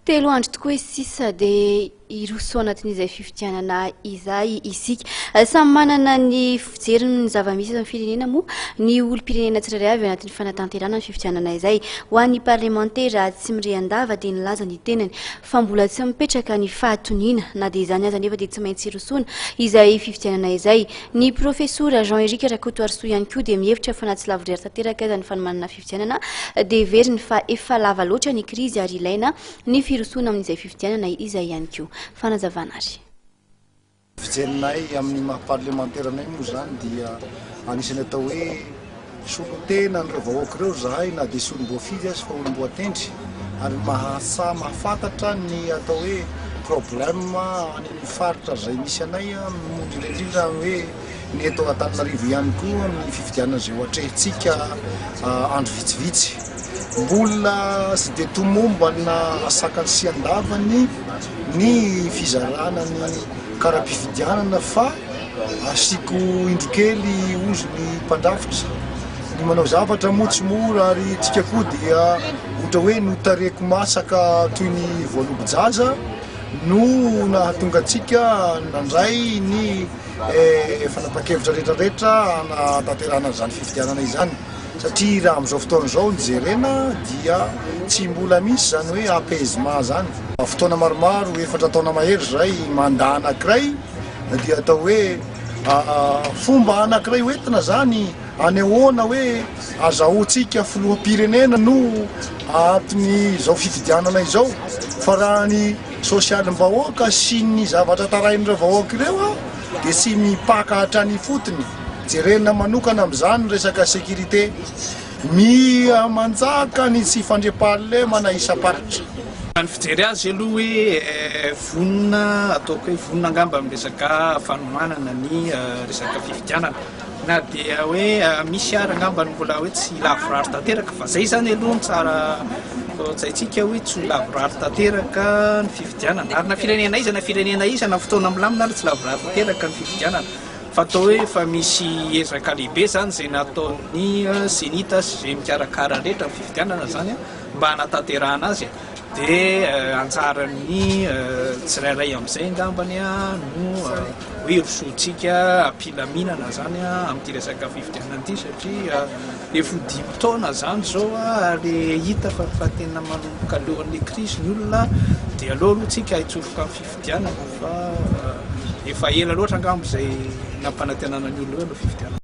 Telo andro tokoa sisa dia iroso anatin'izay fifidianana izay isika. Samy manana ny fijeriny ny zava-misy amin'ny firenena moa ny olom-pirenena tsirairay avy anatin'ny fanatanterahana ny fifidianana izay. Ho an'ny parlementera tsy mirehandava dia nilaza ny tenany fa mbola tsy mipetraka ny fahatoniana na dia izany aza nefa dia tsy maintsy irosona izay fifidianana izay. Ny profesora Jean-Éric Rakotoarisoa ihany koa dia mihevitra fa na tsy lavidrera tanteraka aza ny fanomanana fifidianana dia veriny fa efa lava loatra ny krizy ary ilaina ny firosona amin'izay fifidianana izay ihany koa. Fanazavana ary. Fijeninay amin'ny maha-parlementaire-nay moa zany dia anisany atao hoe solon-tena ny vahoaka ireo zahay na dia solom-boafiry azy fa olom-boatendry ary mahafantatra ny atao hoe problème any amin'ny faritra zay misy anay mondy indrindra hoe ny eto Antananarivo ihany koa amin'ny fifidianana izay hoatrehintsika andro vitsivitsy. Mbola sy dia tomombana asakany sy andavany ny fizarana ny karaha-pifidianana fa asiko indro kely ozy ny mpandrafitra ny manao zavatra moa tsy mora ary tsika koa dia ohatra hoe notareko masaka toy ny voalobojaza no nahatonga antsika nandray ny fanapa-kevitra rehetrarehetra anatanterahana zany fifidianana izany. Satria raha amin'izao fotoana izao ny jerena dia tsy mbola misy zany hoe apaisement zany. Fotoana maromaro efatra taona mahery zay mandat anankiray dia atao hoe fomba anankiray hoentina zany anehoana hoe azahoantsika filoham-pirenena no atiny izao fifidianana izao. Fa raha ny sosialim-bahoaka sy ny zavatra tarahin'ireo vahoaka ireo dia tsy mipaka hatrany fotony. Jerena manokana amin'izany resaka sécurité manjaka ny tsy fandriam-pahalemana isa-paritra. Ny fijery azy aloha hoe vonona ataoko hoe vonona angamba amin'ny resaka fanomanana ny resaka fifidianana na dia hoe misy ary angamba mbola hoe tsy lavorary tanteraka fa zay zany aloha ny tsara zaitsika hoe tsy lavorary tanteraka ny fifidianana ary na firenena iza na fotoana milamina ary tsy lavorary tanteraka ny fifidianana. Fa atao hoe efa misy ezaka lehibe zany izay nataon'ny senita sy izay mikarakara rehetra ny fifidianana zany mba hanatanterahana azy dia anjaran'ny tsirairay amin'izay angambany no hoe irosoantsika ampilaminana zany amin'ity resaka fifidianana ity satria efa 10 taona zany zao ary hita fa tena manomboka alohan'ilay krizy ny olona dia aleo aloha tsika hitsofoka amin'ny fifidianana fa efa ela loatra angamba izay nampanantenana ny olona hoe aloha fifidianana.